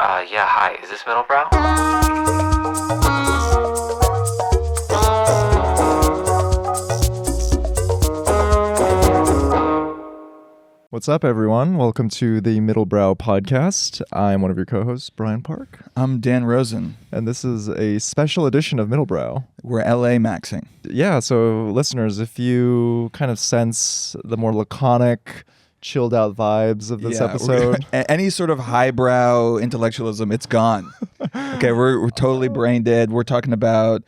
Yeah, hi. Is this Middlebrow? What's up, everyone? Welcome to the Middlebrow Podcast. I'm one of your co-hosts, Brian Park. I'm Dan Rosen. And this is a special edition of Middlebrow. We're LA maxing. Yeah, so listeners, if you kind of sense the more laconic, chilled out vibes of this episode. Any sort of highbrow intellectualism, it's gone. Okay, we're totally brain dead. We're talking about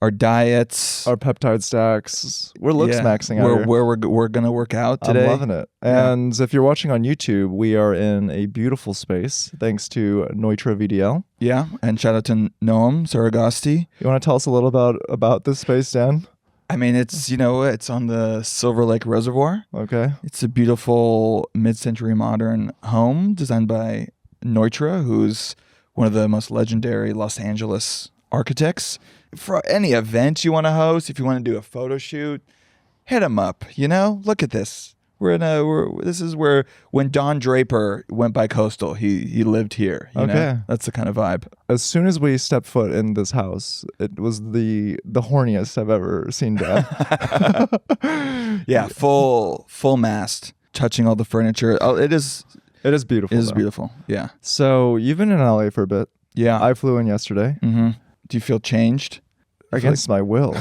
our diets, our peptide stacks. We're looks maxing out here. Where we're going to work out today. I'm loving it. And if you're watching on YouTube, we are in a beautiful space thanks to Neutra VDL. Yeah, and shout out to Noam Saragasti. You want to tell us a little about this space, Dan? I mean, it's on the Silver Lake Reservoir. Okay. It's a beautiful mid-century modern home designed by Neutra, who's one of the most legendary Los Angeles architects. For any event you want to host, if you want to do a photo shoot, hit him up. Look at this. This is where when Don Draper went by Coastal, he lived here. You know? That's the kind of vibe. As soon as we stepped foot in this house, it was the horniest I've ever seen Dan. Yeah, full mast, touching all the furniture. Oh, it is beautiful. It is beautiful. Yeah. So you've been in LA for a bit. Yeah. I flew in yesterday. Mm-hmm. Do you feel changed? Against my will.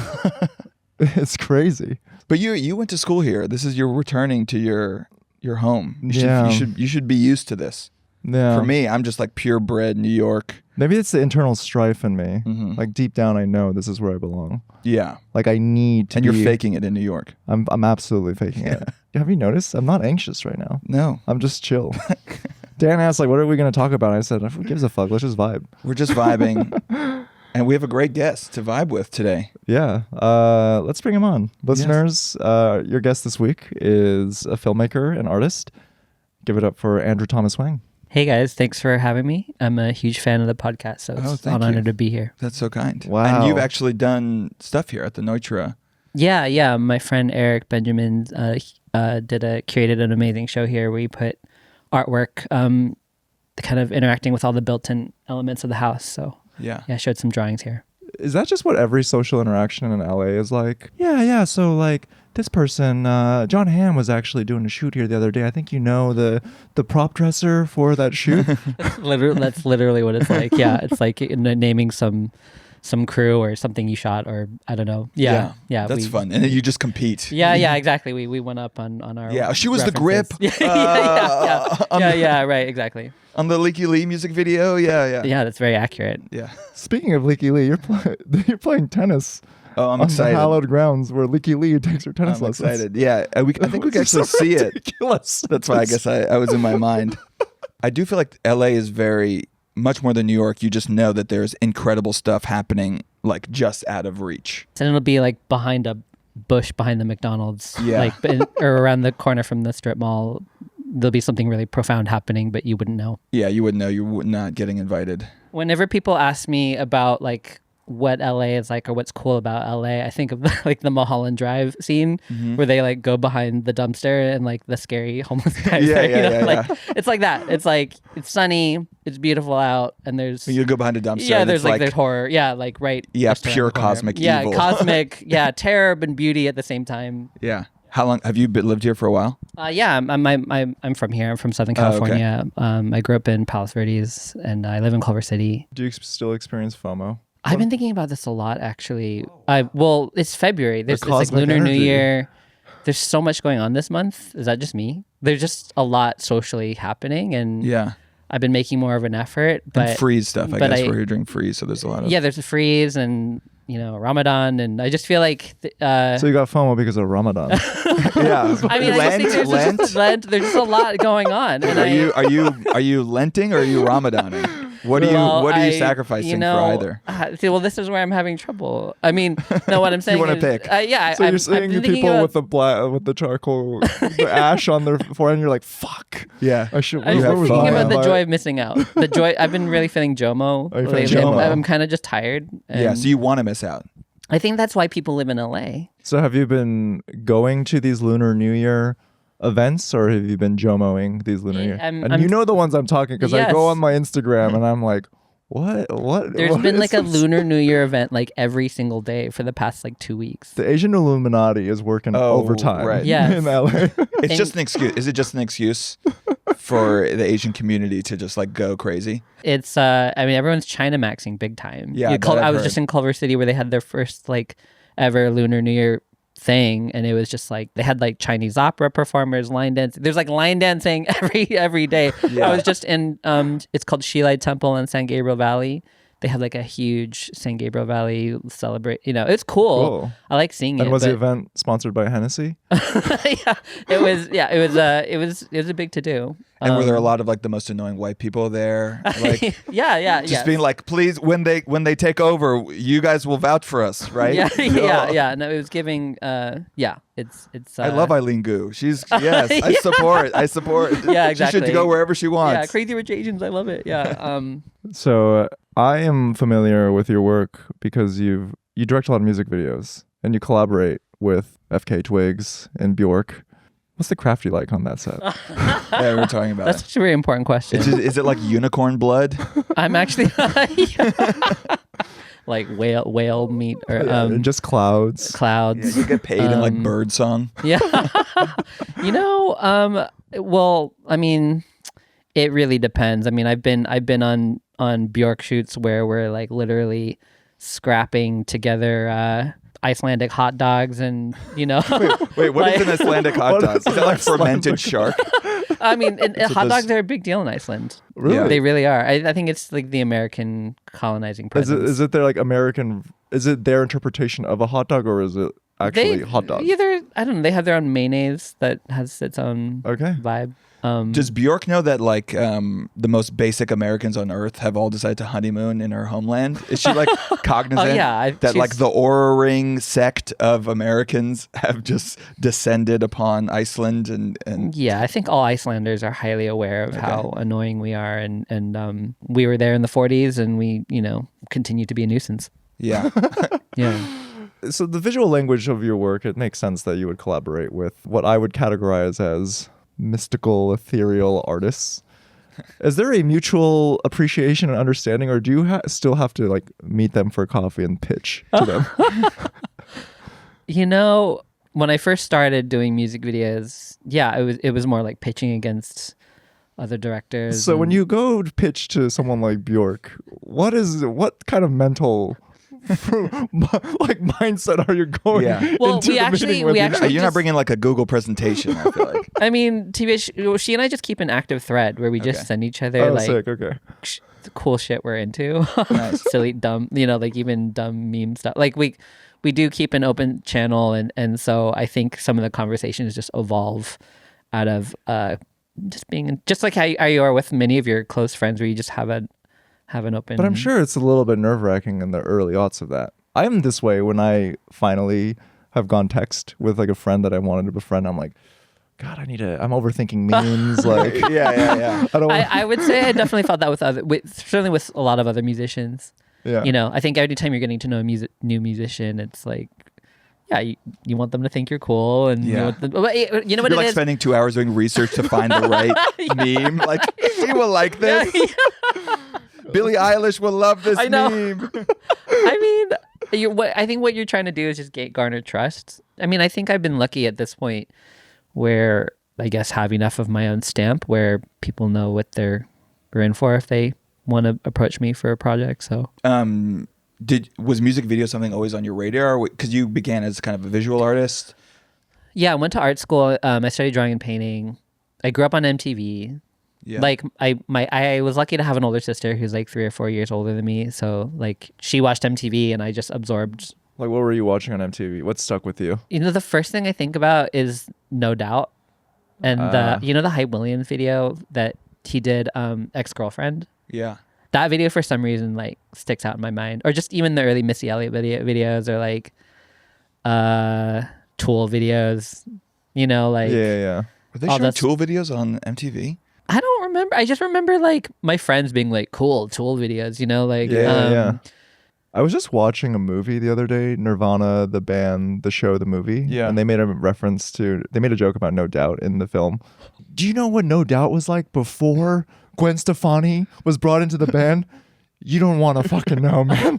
It's crazy. But you went to school here. You're returning to your home. You should be used to this. Yeah. For me, I'm just like purebred New York. Maybe it's the internal strife in me. Mm-hmm. Like deep down, I know this is where I belong. Yeah. Like I need to. And you're faking it in New York. I'm absolutely faking it. Have you noticed? I'm not anxious right now. No. I'm just chill. Dan asked, what are we going to talk about? I said, who gives a fuck? Let's just vibe. We're just vibing. And we have a great guest to vibe with today. Yeah. Let's bring him on. Listeners, your guest this week is a filmmaker and artist. Give it up for Andrew Thomas Huang. Hey guys, thanks for having me. I'm a huge fan of the podcast, so it's an honor to be here. That's so kind. Wow. And you've actually done stuff here at the Neutra. Yeah. My friend Eric Benjamin created an amazing show here where we put artwork kind of interacting with all the built-in elements of the house. So yeah, I showed some drawings here. Is that just what every social interaction in LA is like? Yeah. So like this person, John Hamm was actually doing a shoot here the other day. I think the prop dresser for that shoot. That's literally what it's like. Yeah, it's like naming some crew or something you shot, or I don't know. Yeah. That's fun. And then you just compete. Yeah, exactly. We went up on our she was references. The grip. Yeah, right, exactly. On the Leaky Lee music video, yeah. Yeah, that's very accurate. Yeah. Speaking of Leaky Lee, you're playing tennis. Oh, I'm on excited. The hallowed grounds where Leaky Lee takes her tennis lessons. I'm excited. Yeah, I think we can actually see ridiculous. It. That's why I guess I was in my mind. I do feel like LA is very much more than New York. You just know that there's incredible stuff happening, like just out of reach. And it'll be like behind a bush behind the McDonald's, or around the corner from the strip mall. There'll be something really profound happening, but you wouldn't know. Yeah, you wouldn't know. You're not getting invited. Whenever people ask me about like what LA is like or what's cool about LA, I think of the Mulholland Drive scene where they like go behind the dumpster and like the scary homeless guys. It's like that. It's like it's sunny, it's beautiful out, and there's you go behind a dumpster. Yeah, there's like horror. Yeah, like right. Yeah, pure cosmic evil. Yeah, cosmic. Yeah, terror and beauty at the same time. Yeah. How long have you lived here for a while? Yeah, I'm from here. I'm from Southern California. I grew up in Palos Verdes, and I live in Culver City. Do you still experience FOMO? I've been thinking about this a lot, actually. It's February. There's like Lunar New Year. There's so much going on this month. Is that just me? There's just a lot socially happening, and I've been making more of an effort. But and freeze stuff, I guess. We're here during freeze, so there's a lot of there's a freeze and Ramadan, and I just feel like so you got FOMO because of Ramadan. Yeah, I mean, I just think there's Lent. There's just a lot going on. And are you Lenting or are you Ramadaning? What are you sacrificing for either? This is where I'm having trouble. I mean, no, what I'm saying you want to pick. So you're seeing people with the charcoal, the ash on their forehead, and you're like, fuck. Yeah. I'm thinking about the joy of missing out. The joy. I've been really feeling JOMO lately. I'm kind of just tired. So you want to miss out. I think that's why people live in LA. So have you been going to these Lunar New Year events, or have you been JOMOing these Lunar New Year? And I'm- you know the ones I'm talking, because I Yes. go on my Instagram and I'm like, what? There's been is like a this? Lunar New Year event like every single day for the past like 2 weeks. The Asian Illuminati is working overtime right. Yes. in LA. It's just an excuse. Is it just an excuse for the Asian community to just like go crazy? It's I mean, everyone's China maxing big time. Yeah, that I I've was just in Culver City where they had their first like ever Lunar New Year thing, and it was just like they had like Chinese opera performers, line dance. There's like line dancing every day. Yeah. I was just in it's called Shilai Temple in San Gabriel Valley. They have like a huge San Gabriel Valley celebrate. You know, it's cool. Cool. I like seeing it. And was the but- event sponsored by Hennessy? yeah, it was. Yeah, it was a big to do. And were there a lot of like the most annoying white people there? Like yeah. just being like, please, when they take over, you guys will vouch for us, right? yeah. No, it was giving. It's. I love Eileen Gu. She's yes, I support. Yeah, exactly. She should go wherever she wants. Yeah, Crazy Rich Asians. I love it. Yeah. So I am familiar with your work because you direct a lot of music videos and you collaborate with FK Twigs and Bjork. What's the Crafty like on that set? Yeah, we're talking about That's it. such a very important question. Is it like unicorn blood? I'm actually like whale meat or Just clouds. clouds. Yeah, you get paid in like bird song. Yeah. Well, I mean, it really depends. I mean, I've been on Bjork shoots where we're like literally scrapping together Icelandic hot dogs and, you know. Wait, what is an Icelandic hot dog? Is that like fermented shark? I mean, hot this- dogs are a big deal in Iceland. Really? They really are. I think it's like the American colonizing Is presence. it their like American? Is it their interpretation of a hot dog, or is it actually hot dog? Either, I don't know. They have their own mayonnaise that has its own Okay. vibe. Does Bjork know that like the most basic Americans on Earth have all decided to honeymoon in her homeland? Is she like cognizant that like she's- the Aura Ring sect of Americans have just descended upon Iceland and Yeah, I think all Icelanders are highly aware of how annoying we are, and we were there in the 40s, and we, you know, continue to be a nuisance. yeah. Yeah. So the visual language of your work, it makes sense that you would collaborate with what I would categorize as mystical, ethereal artists. Is there a mutual appreciation and understanding, or do you still have to like meet them for coffee and pitch to them? You know, when I first started doing music videos, yeah, it was more like pitching against other directors. So when and- you go to pitch to someone like Bjork, what kind of mental like mindset are you going Yeah. Well, into we the actually- meeting with we you? actually- You're not just- bringing like a Google presentation, I feel like. I mean, she and I just keep an active thread where we just Okay. send each other Oh, like sick. Okay. cool shit we're into. Nice. Silly, dumb, you know, like even dumb meme stuff. Like we do keep an open channel, and so I think some of the conversations just evolve out of just being just like how you are with many of your close friends, where you just have an open. But I'm sure it's a little bit nerve-wracking in the early aughts of that. I'm this way when I finally have gone text with like a friend that I wanted to befriend. I'm like, God, I'm overthinking memes. Like, yeah. I don't. I would say I definitely felt that certainly with a lot of other musicians. Yeah. You know, I think every time you're getting to know a new musician, it's like, yeah, you want them to think you're cool, and Yeah. you want them, but you know what You're it like is? spending 2 hours doing research to find the right meme. Like, she will like this. Billie Eilish will love this I know. meme. I mean, I think what you're trying to do is just garner trust. I mean, I think I've been lucky at this point where I guess have enough of my own stamp where people know what they're in for if they want to approach me for a project. So Was music video something always on your radar? Because you began as kind of a visual artist. yeah, I went to art school. I studied drawing and painting. I grew up on MTV. Yeah. Like I was lucky to have an older sister who's like 3 or 4 years older than me. So like she watched MTV and I just absorbed. Like, what were you watching on MTV? What stuck with you? You know, the first thing I think about is No Doubt, and the Hype Williams video that he did, Ex-Girlfriend. Yeah. That video for some reason like sticks out in my mind, or just even the early Missy Elliott videos, or like Tool videos. You know, like Yeah. Were they Oh, showing that's- Tool videos on MTV? I don't remember. I just remember like my friends being like, "Cool Tool videos," you know, like Yeah. I was just watching a movie the other day, Nirvana, the band, the show, the movie. Yeah. And they made a joke about No Doubt in the film. Do you know what No Doubt was like before Gwen Stefani was brought into the band? You don't want to fucking know, man.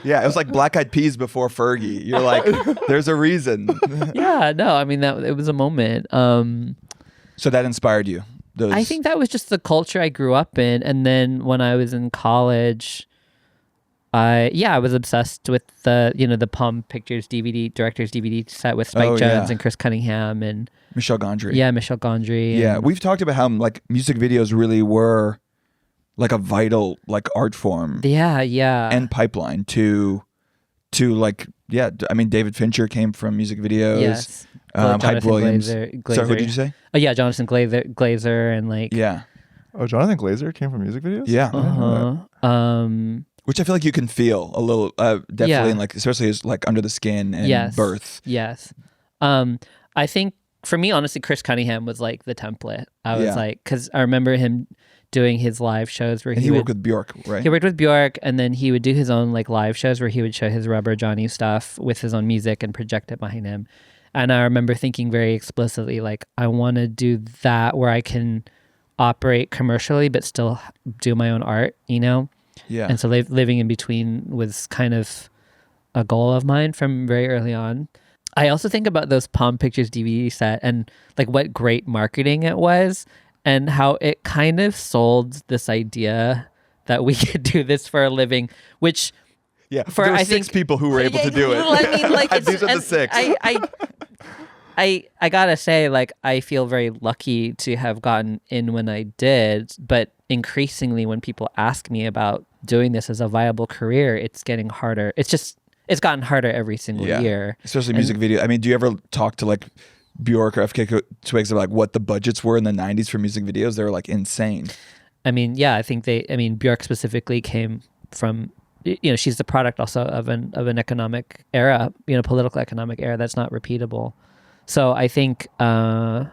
Yeah, it was like Black Eyed Peas before Fergie. You're like, there's a reason. Yeah, no, I mean, that it was a moment. So that inspired you? I think that was just the culture I grew up in. And then when I was in college, I was obsessed with the Palm Pictures director's DVD set with Spike Jones and Chris Cunningham and Michel Gondry. Yeah, Michel Gondry. Yeah, we've talked about how like music videos really were like a vital like art form. Yeah. And pipeline to like I mean David Fincher came from music videos. Yes. Hype Williams. Glazer. Sorry, who did you say? Oh yeah, Jonathan Glazer and like Yeah. Oh, Jonathan Glazer came from music videos? Yeah. Uh-huh. Which I feel like you can feel a little, definitely, in like especially as like Under the Skin and Birth. Yes. I think for me, honestly, Chris Cunningham was like the template. I was like, because I remember him doing his live shows where he worked with Bjork, right? He worked with Bjork, and then he would do his own like live shows where he would show his Rubber Johnny stuff with his own music and project it behind him. And I remember thinking very explicitly, like, I want to do that where I can operate commercially but still do my own art, you know? Yeah. And so living in between was kind of a goal of mine from very early on. I also think about those Palm Pictures DVD set and like what great marketing it was and how it kind of sold this idea that we could do this for a living, which there were six people who were able to do it. I mean, like, these are the six. I gotta say, like, I feel very lucky to have gotten in when I did, but increasingly when people ask me about doing this as a viable career, it's getting harder. It's gotten harder every single year. Especially music video. I mean, do you ever talk to like Bjork or FK Twigs about like what the budgets were in the 90s for music videos? They were like insane. I mean, yeah, I think Bjork specifically came from, she's the product also of an economic era, political economic era that's not repeatable. So I think, I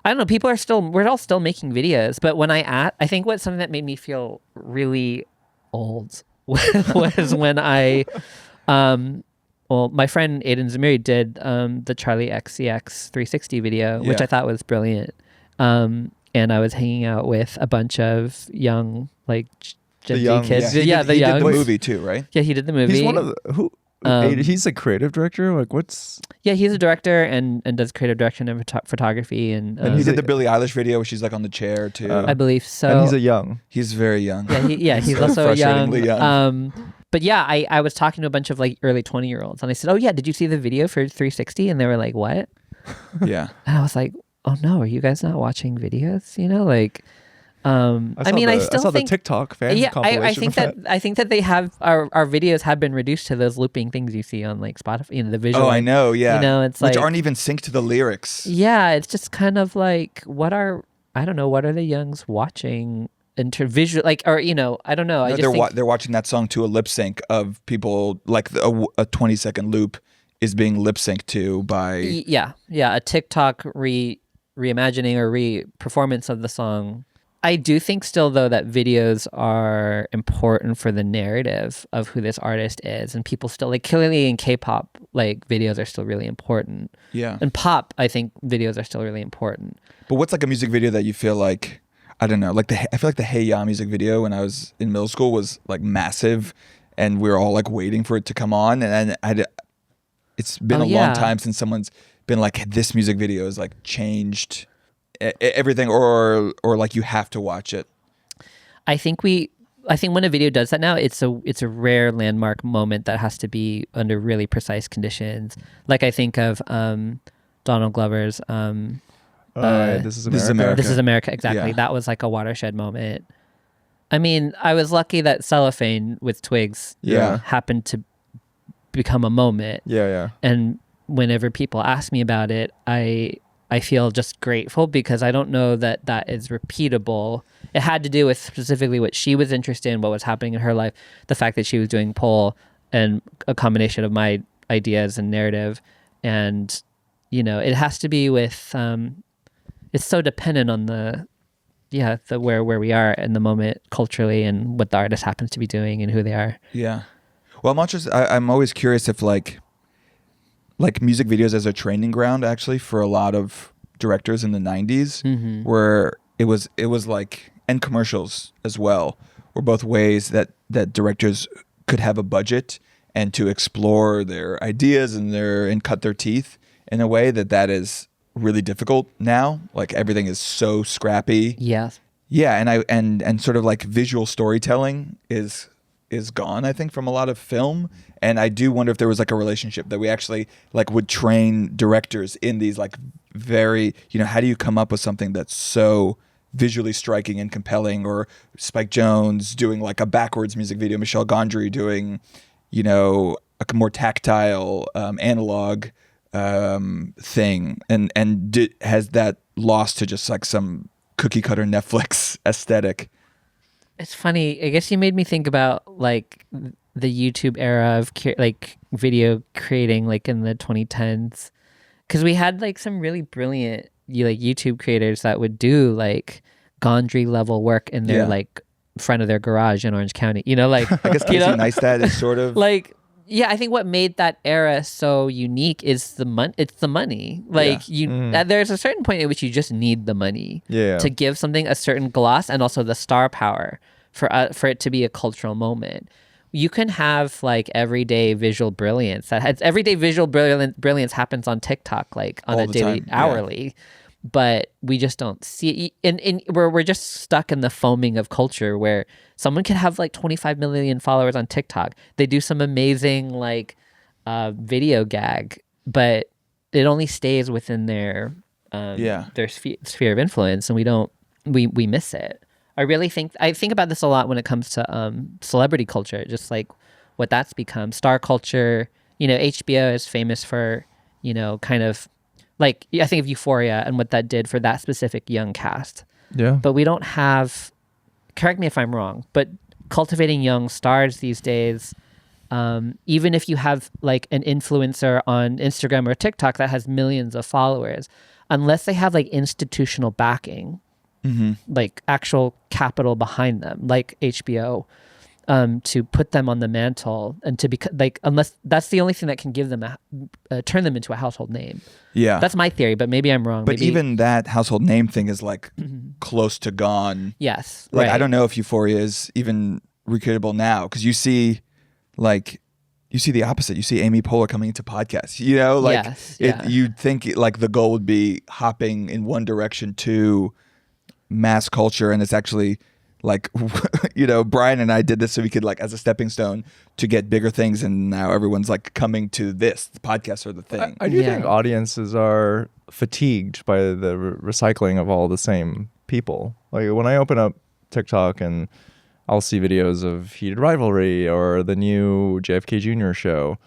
don't know, we're all still making videos, but when I think something that made me feel really old was when I, my friend Aiden Zamiri did the Charlie XCX 360 video, which I thought was brilliant. And I was hanging out with a bunch of young, like, Gen Z kids. Yeah, the he young. did the movie too, right? Yeah, he did the movie. He's one of the, he's a creative director. Like, what's? Yeah, he's a director and does creative direction and photography and he did the Billie Eilish video where she's like on the chair too. I believe so. And he's very young. Yeah, he's also young. young. But yeah, I was talking to a bunch of like early 20-year-olds and I said, "Oh yeah, did you see the video for 360?" And they were like, "What?" Yeah. And I was like, "Oh no, are you guys not watching videos?" Like. I saw the TikTok fan compilation. I think that they have our videos have been reduced to those looping things you see on like Spotify, the visual. Oh, I know, yeah. It's which like aren't even synced to the lyrics. Yeah, it's just kind of like what are the youngs watching visual, like, or I don't know. They're watching that song to a lip sync of people, like a 20-second loop is being lip synced to by a TikTok reimagining or re-performance of the song. I do think still, though, that videos are important for the narrative of who this artist is. And people still, like, clearly in K-pop, like, videos are still really important. Yeah. And pop, I think videos are still really important. But what's, like, a music video that you feel like, I don't know, like, I feel like the Hey Ya music video when I was in middle school was, like, massive. And we were all, like, waiting for it to come on. And it's been a long time since someone's been like, this music video has, like, changed everything, or like you have to watch it. I think when a video does that now, it's a rare landmark moment that has to be under really precise conditions. Like I think of Donald Glover's This Is America. This Is America, exactly. Yeah. That was like a watershed moment. I mean, I was lucky that Cellophane with Twigs happened to become a moment. Yeah. And whenever people ask me about it, I feel just grateful because I don't know that is repeatable. It had to do with specifically what she was interested in, what was happening in her life, the fact that she was doing pole, and a combination of my ideas and narrative. And, it has to be with, it's so dependent on the where we are in the moment culturally and what the artist happens to be doing and who they are. Yeah. Well, I'm always curious if like music videos as a training ground actually for a lot of directors in the 90s, where it was like, and commercials as well, were both ways that directors could have a budget and to explore their ideas and cut their teeth in a way that is really difficult now. Like everything is so scrappy. Yes. Yeah, and sort of like visual storytelling is gone, I think, from a lot of film. And I do wonder if there was like a relationship that we actually like would train directors in these like very, how do you come up with something that's so visually striking and compelling, or Spike Jonze doing like a backwards music video, Michel Gondry doing, a more tactile, analog thing, and has that lost to just like some cookie cutter Netflix aesthetic? It's funny. I guess you made me think about like the YouTube era of like video creating, like in the 2010s, because we had like some really brilliant like YouTube creators that would do like Gondry level work in their like front of their garage in Orange County. Like I guess Casey Neistat is sort of like. Yeah, I think what made that era so unique is the money. It's the money. Like there's a certain point at which you just need the money to give something a certain gloss, and also the star power for it to be a cultural moment. You can have like everyday visual brilliance. Everyday visual brilliance happens on TikTok, like on a daily, hourly. But we just don't see it. And we're just stuck in the foaming of culture where someone can have like 25 million followers on TikTok. They do some amazing like video gag, but it only stays within their sphere of influence, and we miss it. I think about this a lot when it comes to celebrity culture, just like what that's become. Star culture, HBO is famous for, kind of like, I think of Euphoria and what that did for that specific young cast. Yeah. But we don't have, correct me if I'm wrong, but cultivating young stars these days, even if you have like an influencer on Instagram or TikTok that has millions of followers, unless they have like institutional backing, like actual capital behind them, like HBO, to put them on the mantle and to be like, unless that's the only thing that can give them turn them into a household name. Yeah, that's my theory, but maybe I'm wrong. But even that household name thing is like close to gone. Yes, like I don't know if Euphoria is even recreatable now, because you see the opposite. You see Amy Poehler coming into podcasts. You'd think like the goal would be hopping in one direction to mass culture, and it's actually like, Brian and I did this so we could like as a stepping stone to get bigger things, and now everyone's like coming to this. The podcasts are the thing. I do think audiences are fatigued by the recycling of all the same people. Like when I open up TikTok and I'll see videos of Heated Rivalry or the new JFK Jr. show,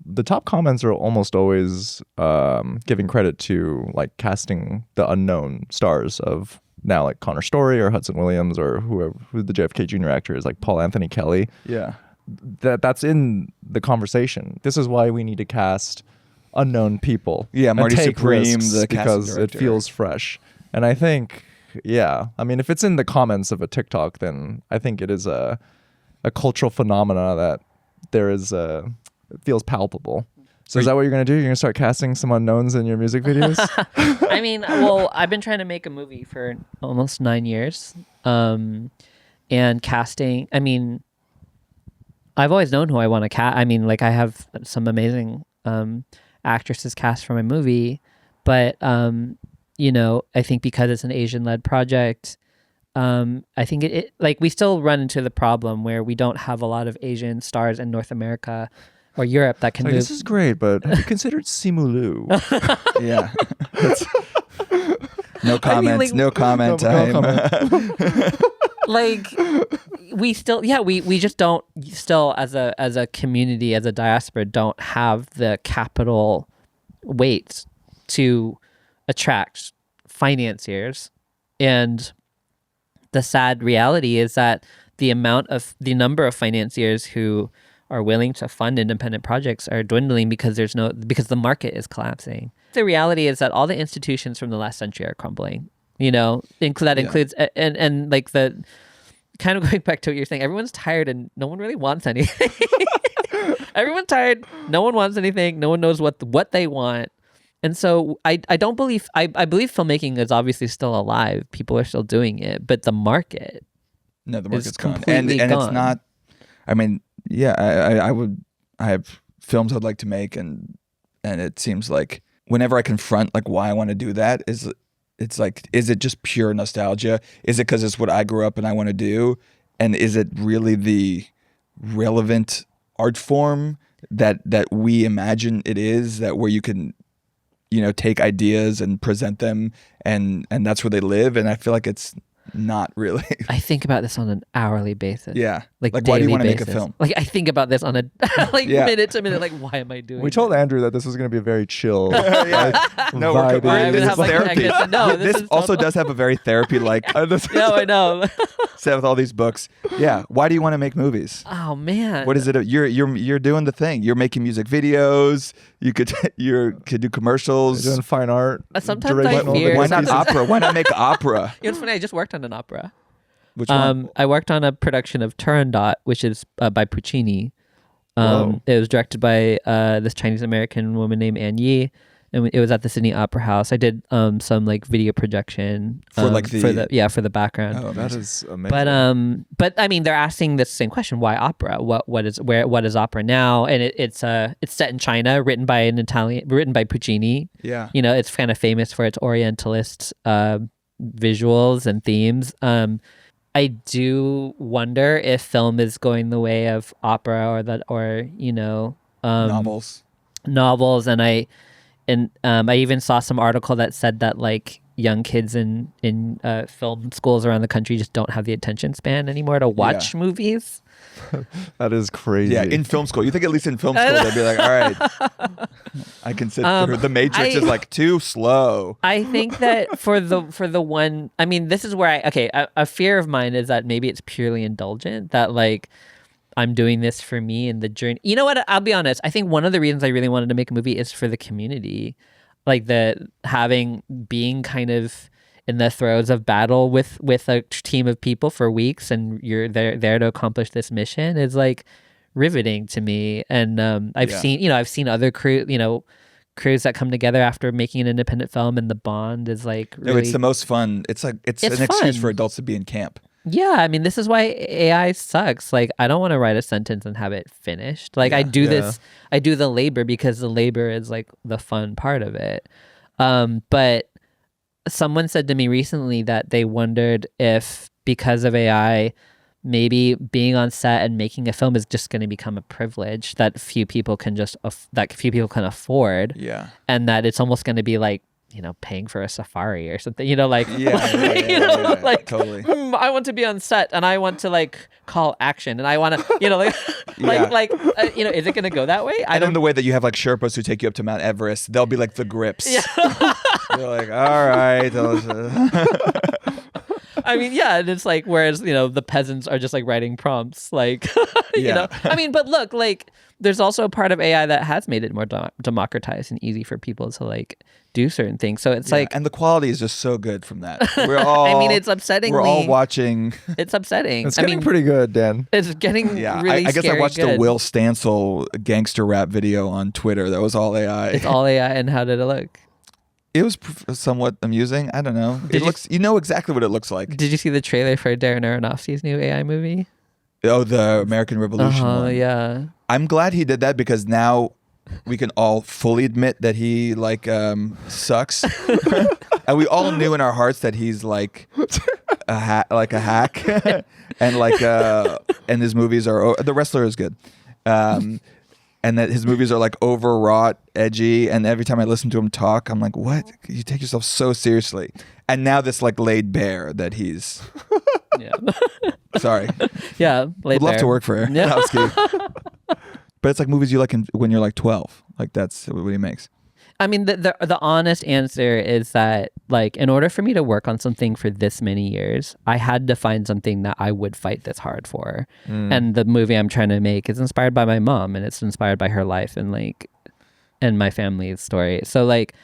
the top comments are almost always giving credit to like casting the unknown stars of now, like Connor Story or Hudson Williams or who the JFK Jr. actor is, like Paul Anthony Kelly. Yeah. That's in the conversation. This is why we need to cast unknown people. Yeah, Marty Supreme, the because it feels fresh. And I think, I mean, if it's in the comments of a TikTok, then I think it is a cultural phenomena that it feels palpable. So is that what you're going to do? You're going to start casting some unknowns in your music videos? I mean, well, I've been trying to make a movie for almost 9 years. And casting, I mean, I've always known who I want to cast. I mean, like I have some amazing actresses cast for my movie. But, I think because it's an Asian-led project, I think it like we still run into the problem where we don't have a lot of Asian stars in North America or Europe that can move. This is great, but have you considered Simu Liu? Yeah. No comments. No comment time. Like we still, we just don't still as a community, as a diaspora, don't have the capital weight to attract financiers. And the sad reality is that the number of financiers who are willing to fund independent projects are dwindling because because the market is collapsing. The reality is that all the institutions from the last century are crumbling. Includes and like the kind of going back to what you're saying, everyone's tired and no one really wants anything. Everyone's tired. No one wants anything. No one knows what they want. And so I don't believe I believe filmmaking is obviously still alive. People are still doing it, but the market No, the market's is gone. completely And gone. it's not. I mean, yeah, I have films I'd like to make, and it seems like whenever I confront like why I want to do that, it's like, is it just pure nostalgia? Is it because it's what I grew up and I want to do? And is it really the relevant art form that we imagine it is, that where you can, take ideas and present them, and that's where they live? And I feel like it's not really. I think about this on an hourly basis. Yeah. Like why do you daily want to make a basis. film? Like I think about this on a Yeah. minute to minute. Like why am I doing? We told this? Andrew that this was going to be a very chill. No, we're vibey- this is have, like, therapy. I guess- no, This is also total- does have a very therapy like No, I know. set with all these books. Yeah. Why do you want to make movies? Oh man. What is it? You're doing the thing. You're making music videos. You could do commercials. doing fine art. Sometimes I durational fear- videos. Why not Sometimes- opera? Why not make opera? You know, it's funny. I just worked on an opera. Which one? I worked on a production of Turandot, which is by Puccini. Whoa. It was directed by this Chinese American woman named Anne Yi, and it was at the Sydney Opera House. I did some like video projection For, like, for the background. Oh, That is amazing. But I mean, they're asking the same question: why opera? What is opera now? And it's set in China, written by Puccini. yeah. It's kind of famous for its Orientalist visuals and themes. I do wonder if film is going the way of opera Novels. novels, and I even saw some article that said that like young kids in film schools around the country just don't have the attention span anymore to watch movies. That is crazy. Yeah, in film school. You think at least in film school they'd be like, all right, I can sit through. The Matrix is like too slow. I think that for the one, I mean, this is where a fear of mine is that maybe it's purely indulgent, that like I'm doing this for me and the journey. You know what? I'll be honest. I think one of the reasons I really wanted to make a movie is for the community, like being kind of in the throes of battle with a team of people for weeks, and you're there to accomplish this mission is like riveting to me. And I've seen other crews that come together after making an independent film, and the bond is like really, No, it's the most fun. It's like it's an excuse fun. for adults to be in camp. Yeah, I mean, this is why AI sucks. Like, I don't want to write a sentence and have it finished. Like, I do the labor because the labor is like the fun part of it. But someone said to me recently that they wondered if, because of AI, maybe being on set and making a film is just going to become a privilege that few people can afford. Yeah. And that it's almost going to be like, paying for a safari or something, like, like, totally. I want to be on set and I want to like call action and I want to, is it going to go that way? I And don't in the way that you have like Sherpas who take you up to Mount Everest, they'll be like the grips. Yeah. They're like, all right. I mean, yeah, and it's like, whereas, the peasants are just like writing prompts, like, I mean, but look, like, there's also a part of AI that has made it more democratized and easy for people to like do certain things. So it's like, and the quality is just so good from that. We're all, I mean, it's upsetting. We're all watching. It's upsetting. It's getting pretty good, Dan. It's getting really I guess I scary watched good. the Will Stancil gangster rap video on Twitter. That was all AI. It's all AI, and how did it look? It was somewhat amusing. I don't know. You know exactly what it looks like. Did you see the trailer for Darren Aronofsky's new AI movie? Oh, the American Revolution one. Yeah. I'm glad he did that because now we can all fully admit that he like sucks, and we all knew in our hearts that he's like a hack, and like and his movies are The Wrestler is good, and that his movies are like overwrought, edgy, and every time I listen to him talk, I'm like, what? You take yourself so seriously, and now this like laid bare that he's. Yeah. Sorry. Yeah. Would love to work for her. Yeah. No, I was kidding. But it's like movies you like when you're like 12. Like that's what he makes. I mean, the honest answer is that, like, in order for me to work on something for this many years, I had to find something that I would fight this hard for. And the movie I'm trying to make is inspired by my mom, and it's inspired by her life and my family's story. So like,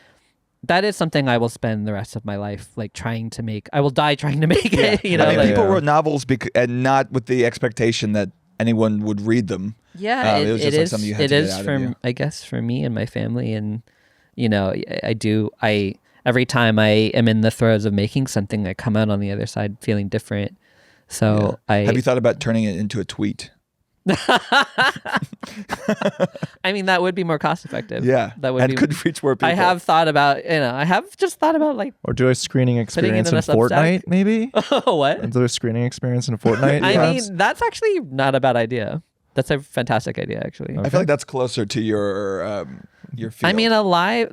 that is something I will spend the rest of my life like trying to make. I will die trying to make it. I mean, people wrote novels and not with the expectation that anyone would read them. Yeah, it was just like something you had to get out of you. I guess for me and my family, and I every time I am in the throes of making something, I come out on the other side feeling different. So have you thought about turning it into a tweet? I mean, that would be more cost effective. Yeah, that would could reach more people. I have thought about, I have just thought about like, or do a screening experience in Fortnite, maybe. What? And do a screening experience in Fortnite. I mean, that's actually not a bad idea. That's a fantastic idea, actually. Okay. I feel like that's closer to your field. I mean, a live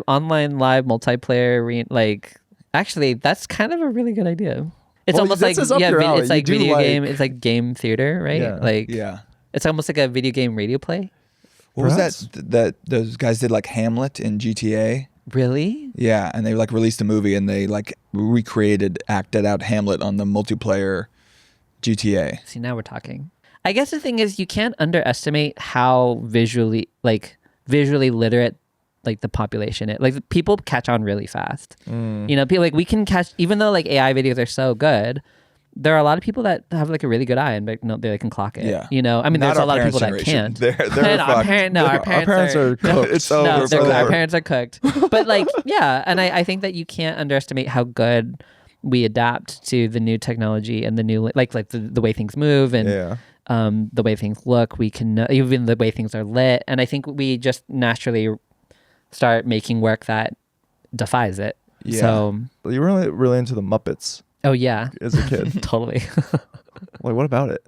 online live multiplayer. Actually, that's kind of a really good idea. It's almost like it's like video game. It's like game theater, right? Yeah. It's almost like a video game radio play. What was that those guys did like Hamlet in GTA? Really? Yeah, and they like released a movie and they like acted out Hamlet on the multiplayer GTA. See, now we're talking. I guess the thing is, you can't underestimate how visually literate like the population people catch on really fast. People we can catch, even though like AI videos are so good, there are a lot of people that have like a really good eye and they can clock it. Yeah. I mean, there's a lot of people that can't. Our parents are cooked. It's over. Our parents are cooked. But and I think that you can't underestimate how good we adapt to the new technology and the new the way things move and the way things look. We can even the way things are lit, and I think we just naturally start making work that defies it. Yeah. So you were really into the Muppets. Oh yeah, as a kid. Totally. What about it?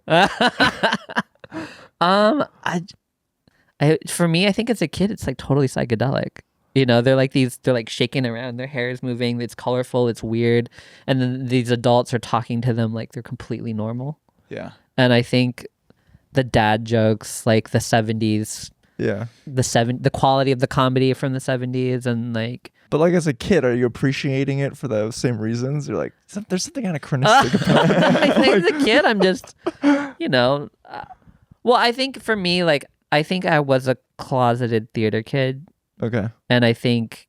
For me, I think as a kid, it's like totally psychedelic. They're like shaking around, their hair is moving, it's colorful, it's weird, and then these adults are talking to them like they're completely normal. Yeah. And I think the dad jokes, like the 70s. Yeah. The quality of the comedy from the 70s and But as a kid, are you appreciating it for the same reasons? You're like, there's something anachronistic about it. I think as a kid, I'm just, well, I think for me, I think I was a closeted theater kid. Okay. And I think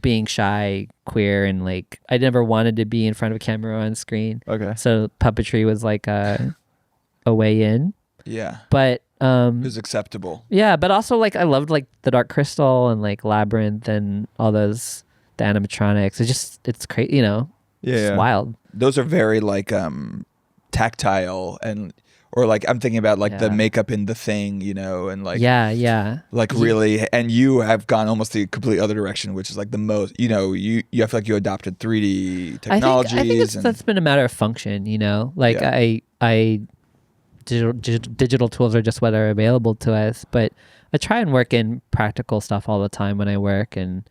being shy, queer, and I never wanted to be in front of a camera or on screen. Okay. So puppetry was like a way in. Yeah. But it was acceptable. Yeah, but also I loved the Dark Crystal and Labyrinth and all the animatronics. It's crazy, it's wild. Those are very tactile or I'm thinking about the makeup in The Thing, and really, and you have gone almost the complete other direction, which is the most, you I feel like you adopted 3D technologies. I think that's been a matter of function, digital tools are just what are available to us, but I try and work in practical stuff all the time when I work, and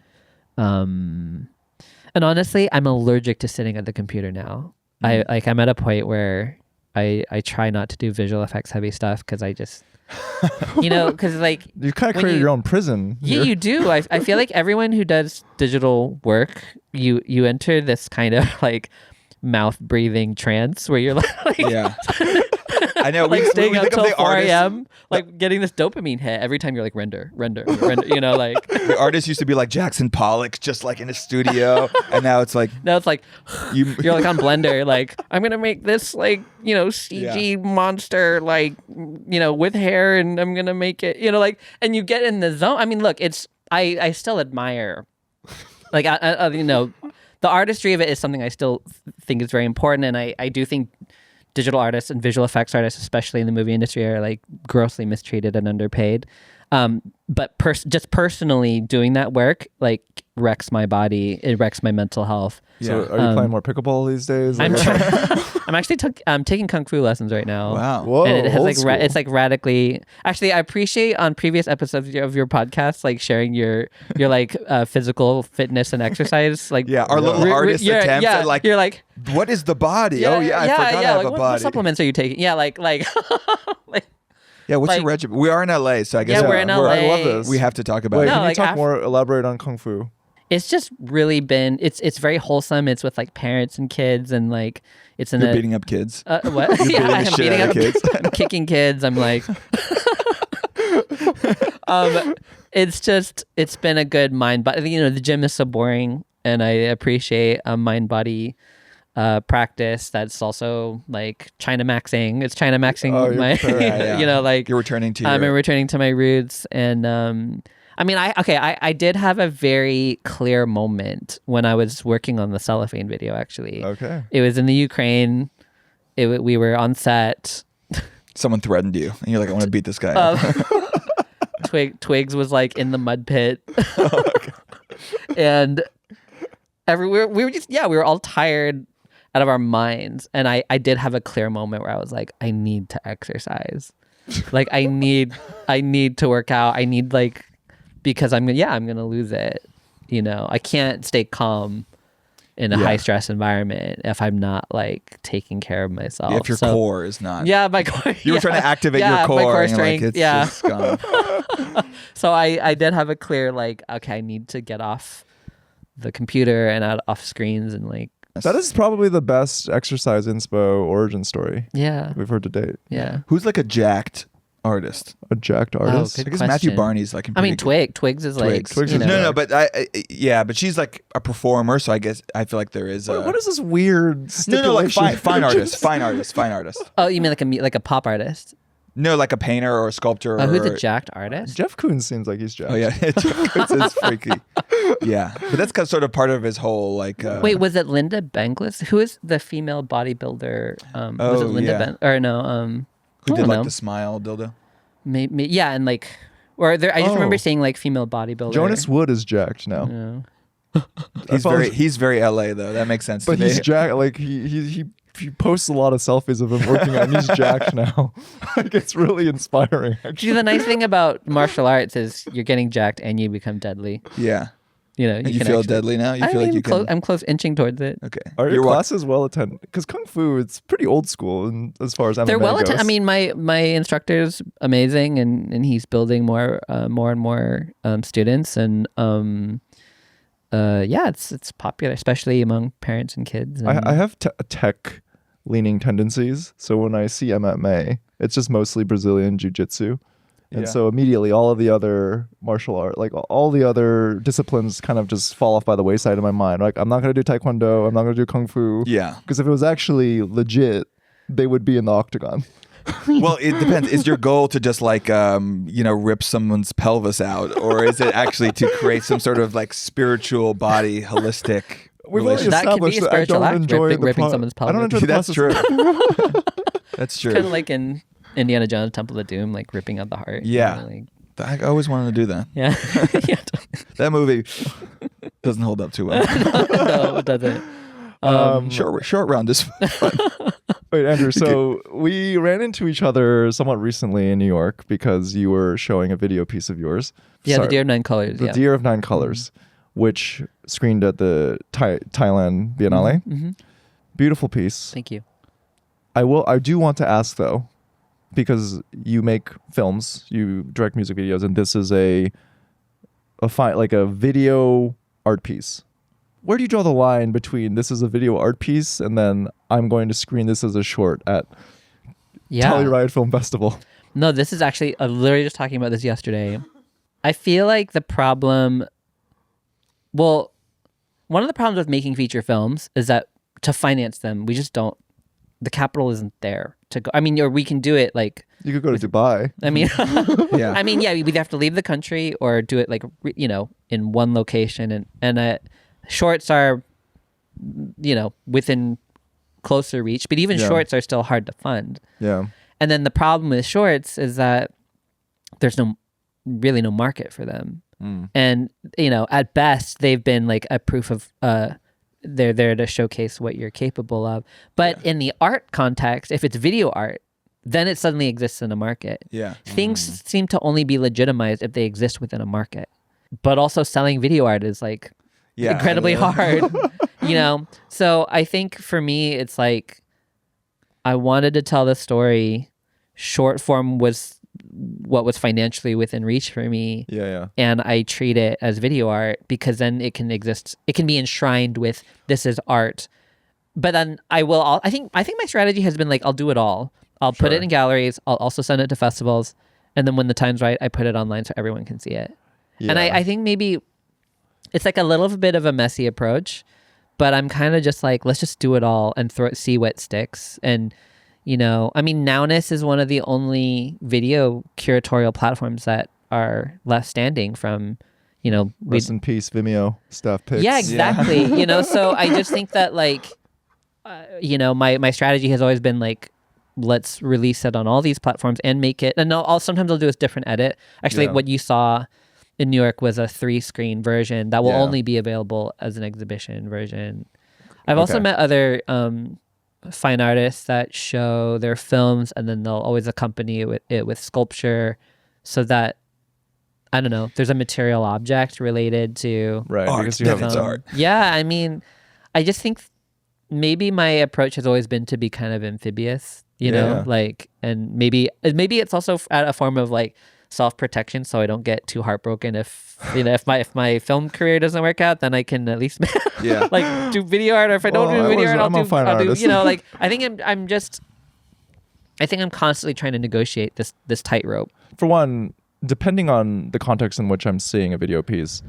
honestly, I'm allergic to sitting at the computer now. I'm at a point where I try not to do visual effects heavy stuff because I just because you kind of create your own prison. Yeah, you do. I feel like everyone who does digital work, you enter this kind of mouth breathing trance where you're yeah. I know. Staying up till 4 a.m., getting this dopamine hit every time you're render. The artist used to be Jackson Pollock, just in a studio, and now it's you're on Blender, I'm gonna make this CG monster with hair, and I'm gonna make it and you get in the zone. I mean, look, it's I still admire the artistry of it is something I still think is very important, and I do think digital artists and visual effects artists, especially in the movie industry, are grossly mistreated and underpaid. But just personally doing that work wrecks my body. It wrecks my mental health. Yeah. So are you playing more pickleball these days? I'm actually taking kung fu lessons right now. Wow. Whoa. And it has it's radically. Actually, I appreciate on previous episodes of your podcast sharing your physical fitness and exercise. Our little artist attempts at you're what is the body? I forgot I have a body. What supplements are you taking? Yeah, yeah, what's your regimen? We are in LA, so I guess we're in LA. I love this. We have to talk about Wait, it. can you talk more? Elaborate on kung fu. It's just really been. It's very wholesome. It's with parents and kids, and it's in You're beating up kids. What? I'm beating up kids. I'm kicking kids. I'm it's been a good mind, but the gym is so boring, and I appreciate a mind body practice that's also like China maxing. It's China maxing my, you know, like you're returning to I'm returning to my roots. And I mean, I did have a very clear moment when I was working on the cellophane video. Actually, Okay. it was in the Ukraine. We were on set. Someone threatened you, and you're like, I want to beat this guy up. Twigs was like in the mud pit, and everywhere we were all tired out of our minds, and I did have a clear moment where I was like, I need to exercise, like I need to work out, I need like, because I'm gonna lose it, you know, I can't stay calm in a high stress environment if I'm not like taking care of myself. If your core is not. Yeah, my core. You were trying to activate your core. My core and strength. Like, it's just gone. So I did have a clear like, okay, I need to get off the computer and off screens and like. That is probably the best exercise inspo origin story we've heard to date. Yeah. Who's like a jacked artist? A jacked artist? good I guess Matthew question. Barney's like. I mean, Twigs is like. Twigs you is know, No, but but she's like a performer, so I guess I feel like there is. What is this weird No, like stipulation? fine artist. Oh, you mean like a pop artist? No, like a painter or a sculptor. Who's or, a jacked artist? Jeff Koons seems like he's jacked. Oh yeah, Jeff Koons is freaky. Yeah, but that's kind of sort of part of his whole like. Wait, was it Linda Benglis? Who is the female bodybuilder? Was it Linda or no? Who I did don't like know. the smile dildo? Maybe, yeah, and like, or there. I just remember seeing like female bodybuilder. Jonas Wood is jacked now. Yeah. He's very LA though. That makes sense. But to me. he's jacked. Like he posts a lot of selfies of him working out, and he's jacked now. Like it's really inspiring. See, Actually. the nice thing about martial arts is you're getting jacked and you become deadly. Yeah. You know, And you can feel actually- deadly now. You I feel like mean, you can. I'm close, inching towards it. Okay. Are your You're what- classes well attended? Because Kung Fu, it's pretty old school, and as far as MMA They're well goes. attended. I mean, my instructor's amazing, and he's building more and more students, and it's popular, especially among parents and kids. And I have tech leaning tendencies, so when I see MMA, it's just mostly Brazilian jiu-jitsu. And so immediately all of the other martial art, like all the other disciplines kind of just fall off by the wayside in my mind. Like, I'm not going to do Taekwondo. I'm not going to do Kung Fu. Yeah. Because if it was actually legit, they would be in the octagon. Well, it depends. Is your goal to just like rip someone's pelvis out, or is it actually to create some sort of like spiritual body holistic? We've already That could be established a that I spiritual don't act, enjoy ripping the someone's I don't pelvis. enjoy the That's process. true. That's true. kind of like in Indiana Jones Temple of Doom, like ripping out the heart. Yeah. You know, like, I always wanted to do that. yeah. Yeah. That movie doesn't hold up too well. No, it doesn't. Short round is fun. Wait, Andrew, so we ran into each other somewhat recently in New York because you were showing a video piece of yours. Yeah, Sorry, the Deer of Nine Colors. The Yeah. Deer of Nine Colors, which screened at the Thailand Biennale. Mm-hmm. Beautiful piece. Thank you. I do want to ask though, because you make films, you direct music videos, and this is a video art piece. Where do you draw the line between this is a video art piece and then I'm going to screen this as a short at Telluride Film Festival? No, this is actually, literally just talking about this yesterday. I feel like the problem, one of the problems with making feature films is that to finance them, we just don't, the capital isn't there to go. I mean, or we can do it like, You could go to Dubai. I mean, Yeah. I mean, yeah, we'd have to leave the country or do it like, in one location. And shorts are, within closer reach, but even shorts are still hard to fund. Yeah. And then the problem with shorts is that there's really no market for them. And, at best, they've been like a proof of, they're there to showcase what you're capable of. But in the art context, if it's video art, then it suddenly exists in a market. Yeah. Things seem to only be legitimized if they exist within a market. But also selling video art is like incredibly hard, So I think for me, it's like I wanted to tell the story. Short form was what was financially within reach for me. Yeah. And I treat it as video art because then it can exist. It can be enshrined with this is art. But then I think my strategy has been like, I'll do it all. I'll put it in galleries. I'll also send it to festivals. And then when the time's right, I put it online so everyone can see it. Yeah. And I think maybe it's like a little bit of a messy approach, but I'm kind of just like, let's just do it all and see what sticks. And I mean, Nowness is one of the only video curatorial platforms that are left standing from, Rest in peace, Vimeo staff picks. Yeah, exactly. So I just think that like, my strategy has always been like, let's release it on all these platforms and make it. And sometimes I'll do a different edit. Actually, what you saw in New York was a 3-screen version that will only be available as an exhibition version. I've also met other fine artists that show their films, and then they'll always accompany it with sculpture, so that, I don't know, there's a material object related to art, because you have art. Yeah, I mean, I just think maybe my approach has always been to be kind of amphibious, like, and maybe it's also a form of like self-protection, so I don't get too heartbroken if my film career doesn't work out, then I can at least like do video art, or if I don't do video art, I'll do like, I think I'm constantly trying to negotiate this tightrope. For one, depending on the context in which I'm seeing a video piece,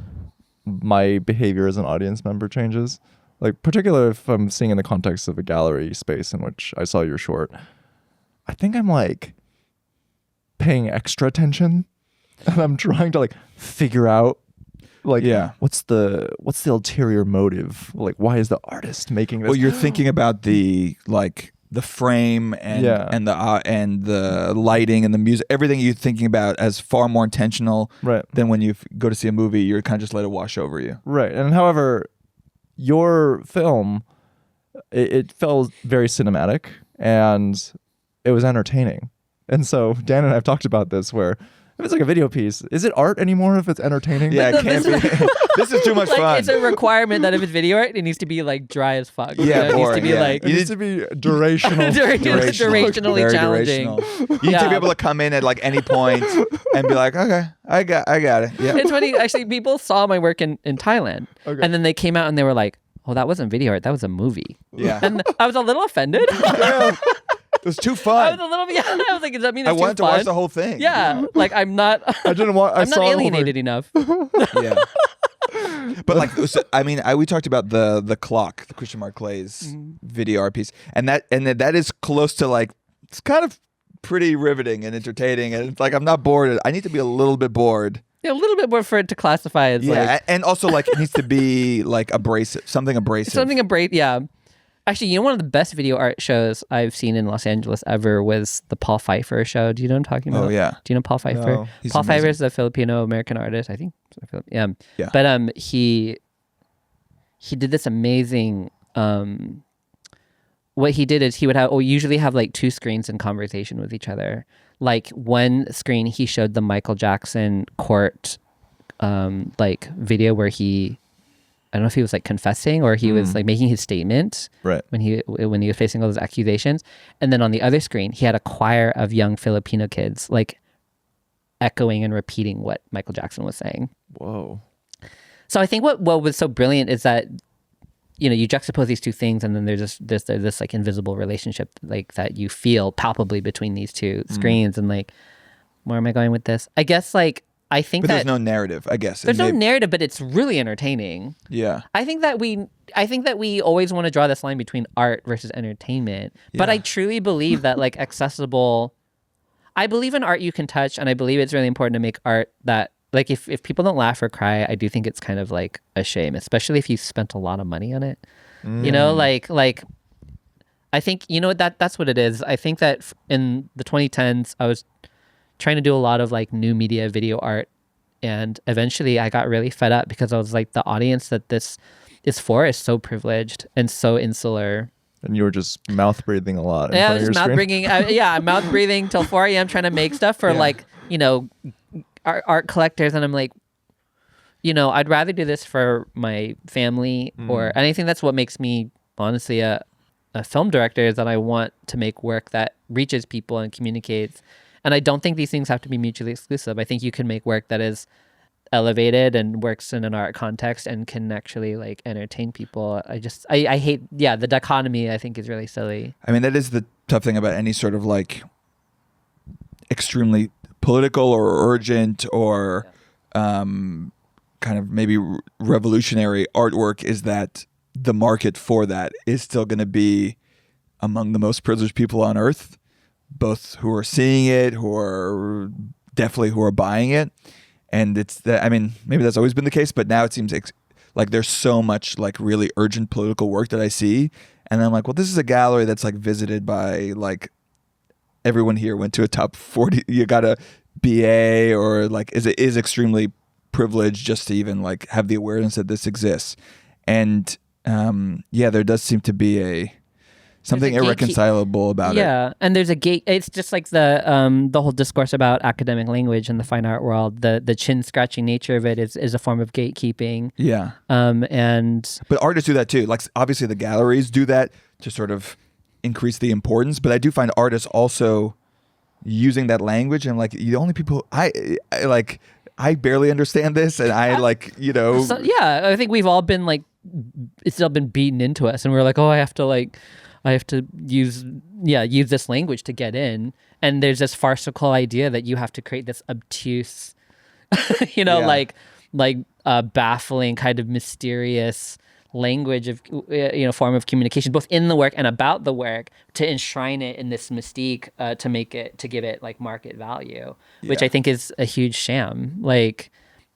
my behavior as an audience member changes. Like, particularly if I'm seeing in the context of a gallery space in which I saw your short, I think I'm like paying extra attention, and I'm trying to like figure out like what's the ulterior motive, like why is the artist making this? Well, you're thinking about the frame and the lighting and the music, everything you're thinking about as far more intentional than when you go to see a movie. You're kind of just let it wash over you, right? And however, your film, it felt very cinematic and it was entertaining. And so Dan and I have talked about this, where if it's like a video piece, is it art anymore if it's entertaining? Yeah, it can't be. This is too much fun. It's a requirement that if it's video art, it needs to be like dry as fuck. Yeah, it needs to be like, it needs to be durational. Durationally challenging. Durational. You need to be able to come in at like any point and be like, okay, I got it. Yeah. It's funny, actually, people saw my work in Thailand, and then they came out and they were like, oh, that wasn't video art, that was a movie. Yeah. And I was a little offended. It was too fun. I was a little bit. I was like, does that mean it's I wanted too to fun? watch the whole thing. Yeah, like I'm not. I didn't want. I'm not alienated enough. Yeah. But like, I mean, we talked about the clock, the Christian Mark Clay's video art piece, and that is close to like, it's kind of pretty riveting and entertaining, and it's like I'm not bored. I need to be a little bit bored. Yeah, a little bit more for it to classify as like, and also like it needs to be like abrasive, something abrasive. Yeah. Actually, one of the best video art shows I've seen in Los Angeles ever was the Paul Pfeiffer show. Do you know what I'm talking about? Oh, yeah. Do you know Paul Pfeiffer? No. Paul Pfeiffer is a Filipino-American artist, I think. Yeah. But he did this amazing... what he did is he would usually have like 2 screens in conversation with each other. Like one screen, he showed the Michael Jackson court like video where I don't know if he was like confessing or he was like making his statement when he was facing all those accusations. And then on the other screen, he had a choir of young Filipino kids like echoing and repeating what Michael Jackson was saying. Whoa. So I think what was so brilliant is that, you juxtapose these two things, and then there's this like invisible relationship like that you feel palpably between these two screens. And like, where am I going with this? I guess like, but there's no narrative, I guess. There's no narrative, but it's really entertaining. Yeah. I think that we always want to draw this line between art versus entertainment. Yeah. But I truly believe that like accessible, I believe in art you can touch, and I believe it's really important to make art that like if people don't laugh or cry, I do think it's kind of like a shame, especially if you spent a lot of money on it. Like I think that's what it is. I think that in the 2010s I was trying to do a lot of like new media video art, and eventually I got really fed up because I was like, the audience that this is for is so privileged and so insular. And you were just mouth breathing a lot. Yeah, I was just mouth breathing. I'm mouth breathing till 4 a.m. trying to make stuff for like art collectors, and I'm like, I'd rather do this for my family or anything. That's what makes me honestly a film director, is that I want to make work that reaches people and communicates. And I don't think these things have to be mutually exclusive. I think you can make work that is elevated and works in an art context and can actually like entertain people. I hate, the dichotomy I think is really silly. I mean, that is the tough thing about any sort of like extremely political or urgent or kind of maybe revolutionary artwork, is that the market for that is still going to be among the most privileged people on earth, both who are seeing it, who are buying it. And it's that, I mean, maybe that's always been the case, but now it seems like there's so much like really urgent political work that I see. And I'm like, well, this is a gallery that's like visited by like everyone here went to a top 40. You got a BA or like is extremely privileged just to even like have the awareness that this exists. And there does seem to be something irreconcilable about it. Yeah, and there's a gate. It's just like the whole discourse about academic language in the fine art world. The chin scratching nature of it is a form of gatekeeping. Yeah. But artists do that too. Like obviously the galleries do that to sort of increase the importance. But I do find artists also using that language, and like the only people I barely understand this, and I like So, yeah, I think we've all been like, it's all been beaten into us, and we're like, oh, I have to use this language to get in. And there's this farcical idea that you have to create this obtuse, baffling kind of mysterious language of, form of communication, both in the work and about the work, to enshrine it in this mystique, to give it like market value, which I think is a huge sham. Like,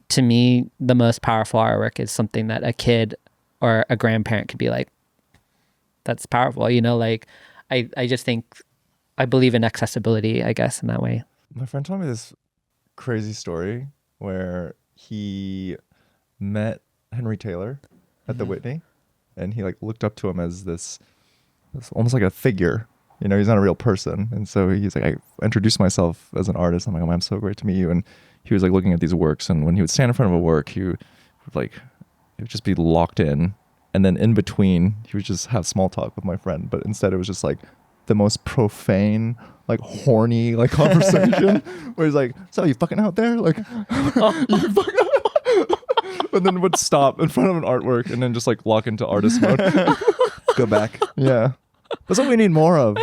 to me, the most powerful artwork is something that a kid or a grandparent could be like, that's powerful, I just think, I believe in accessibility, I guess, in that way. My friend told me this crazy story where he met Henry Taylor at the Whitney, and he like looked up to him as this almost like a figure. He's not a real person. And so he's like, I introduced myself as an artist. I'm like, oh, I'm so great to meet you. And he was like looking at these works, and when he would stand in front of a work, he would just be locked in. And then in between, he would just have small talk with my friend. But instead, it was just like the most profane, like horny, like conversation where he's like, so you fucking out there? Like, you fucking and then would stop in front of an artwork and then just like lock into artist mode. Go back. Yeah. That's what we need more of,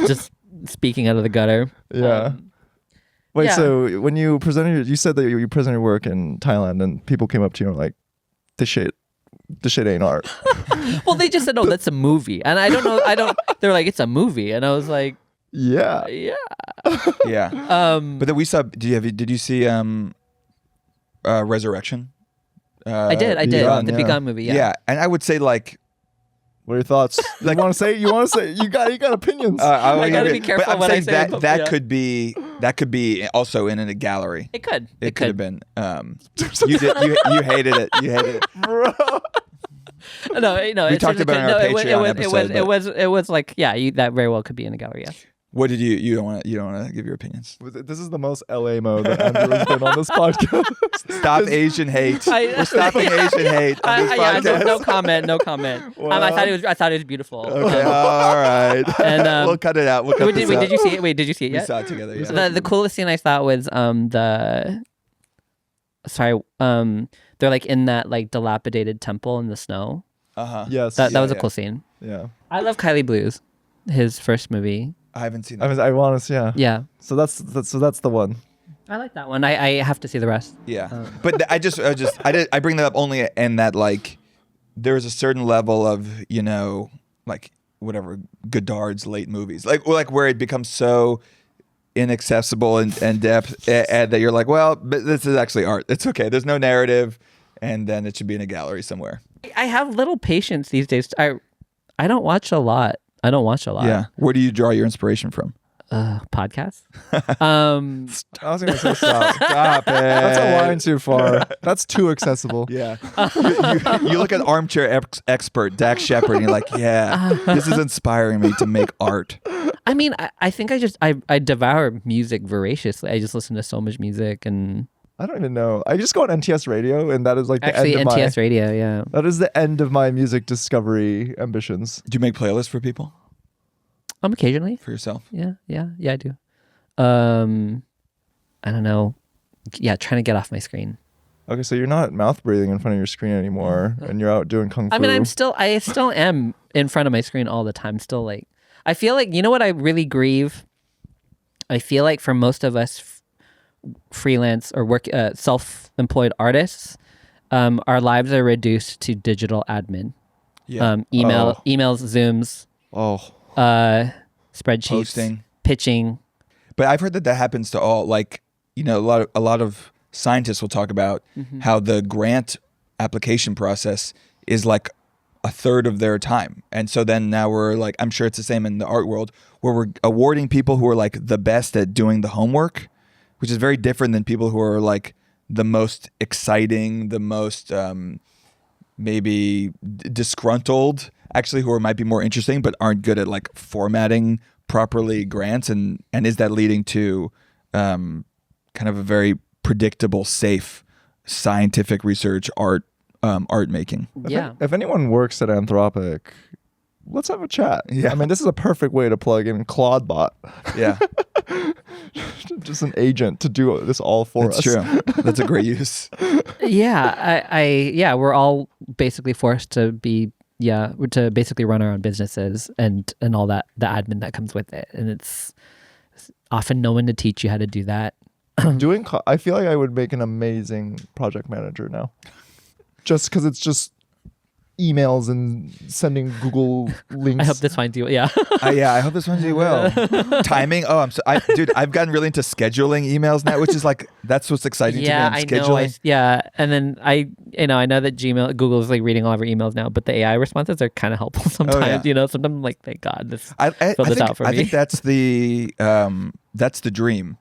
Just speaking out of the gutter. Yeah. Wait, so when you presented, you said that you presented your work in Thailand, and people came up to you and were like, this shit ain't art. Well, they just said, no, that's a movie. And I don't know, they're like, it's a movie. And I was like, yeah. But then we saw, did you see Resurrection? I did. The Begun movie, yeah. Yeah, and I would say like, what are your thoughts? Like, you want to say you got opinions. I gotta be careful. But I'm when saying I say that could be also in a gallery. It could. It could have been. You hated it. You hated it, Bro. No. We talked about it on our Patreon episode. It was like, that very well could be in a gallery. Yes. What did you don't want to give your opinions? This is the most LA mode that Andrew has been on this podcast. Stop Asian hate. We're stopping Asian hate on this podcast. No comment. Wow. I thought it was beautiful. Okay, all right. And we'll cut it out. Did you see it? Wait, did you see it yet? We saw it together. Yeah. The coolest scene I thought was they're like in that like dilapidated temple in the snow. Yes. That was a cool scene. Yeah. I love Kylie Blues, his first movie. I haven't seen that. I want to see. Yeah. So that's the one. I like that one. I have to see the rest. Yeah. But I bring that up only in that like there's a certain level of, like whatever Godard's late movies, like where it becomes so inaccessible and depth and that you're like, well, but this is actually art. It's okay. There's no narrative, and then it should be in a gallery somewhere. I have little patience these days. I don't watch a lot. Yeah. Where do you draw your inspiration from? Podcasts. I was gonna say stop it. That's a line too far. That's too accessible. Yeah. You look at armchair expert Dax Shepard and you're like, yeah, this is inspiring me to make art. I mean, I think I devour music voraciously. I just listen to so much music, and I don't even know. I just go on NTS radio, and that is like the actually end of NTS radio. Yeah, that is the end of my music discovery ambitions. Do you make playlists for people? Occasionally. For yourself? Yeah, I do. I don't know. Yeah, trying to get off my screen. Okay, so you're not mouth breathing in front of your screen anymore, and you're out doing kung fu. I mean, I still am in front of my screen all the time. Still, like, I feel like, you know what I really grieve? I feel like for most of us freelance or work self-employed artists, Our lives are reduced to digital admin. Yeah. Emails, Zooms, spreadsheets, Posting. pitching. But I've heard that happens to all, like, you know, a lot of scientists will talk about how the grant application process is like a third of their time. And so then now we're like, I'm sure it's the same in the art world, where we're awarding people who are like the best at doing the homework, which is very different than people who are like the most exciting, the most maybe disgruntled, actually, who might be more interesting but aren't good at like formatting properly grants. And is that leading to kind of a very predictable, safe, scientific research art making? Yeah. If anyone works at Anthropic, let's have a chat. Yeah. I mean, this is a perfect way to plug in Claudebot. Yeah. Just an agent to do this all for That's us. true. That's a great use. Yeah, we're all basically forced to to basically run our own businesses and all that, the admin that comes with it. And it's often no one to teach you how to do that. I feel like I would make an amazing project manager now. Just because it's just emails and sending Google links. I hope this finds you. Yeah. I hope this finds you well. Timing. Oh, dude, I've gotten really into scheduling emails now, which is like, that's what's exciting to me. I Scheduling. know. And then I know that Google is like reading all of our emails now, but the AI responses are kind of helpful sometimes. yeah. Sometimes I'm like, thank God this I filled this out for me. I think that's the dream.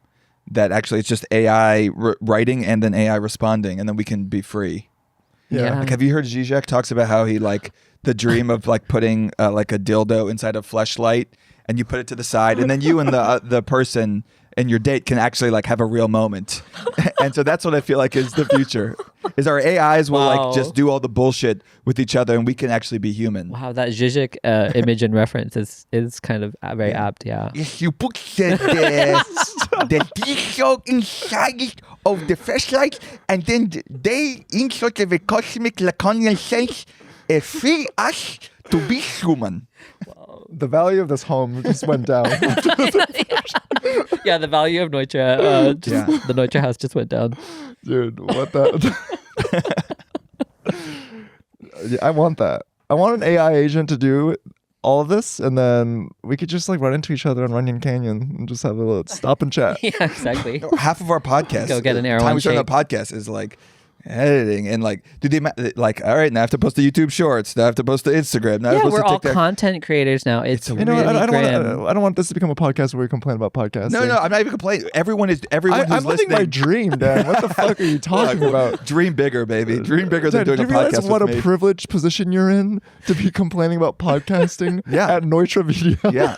That actually it's just AI writing and then AI responding, and then we can be free. Yeah. Like, have you heard Zizek talks about how he like the dream of like putting like a dildo inside a fleshlight and you put it to the side, and then you and the person and your date can actually like have a real moment. And so that's what I feel like is the future. Is our AIs will like just do all the bullshit with each other, and we can actually be human. Wow, that Zizek image and reference is kind of very apt. Yeah. If you put the dildo inside of the flashlight, and then they, in sort of a cosmic Lacanian sense, free us to be human. The value of this home just went down. Yeah, the value of Neutra, the Neutra house just went down. Dude, what the? Yeah, I want that. I want an AI agent to do all of this, and then we could just like run into each other on Runyon Canyon and just have a little stop and chat. Yeah, exactly. Half of our podcast, Go get an Air time One we start shake. the podcast is like editing and like, do they like? All right, now I have to post the YouTube Shorts. Now I have to post the Instagram. Now I have to Yeah, post we're the all TikTok. content creators now. It's You You know, really I grim. don't want this to become a podcast where we complain about podcasts. No, I'm not even complaining. Everyone who's I'm living listening. my dream, Dan. What the fuck are you talking about? Dream bigger, baby. Dream bigger than Dad, doing do a you realize podcast what with a me. privileged position you're in to be complaining about podcasting Yeah. at Neutra VDL? Yeah.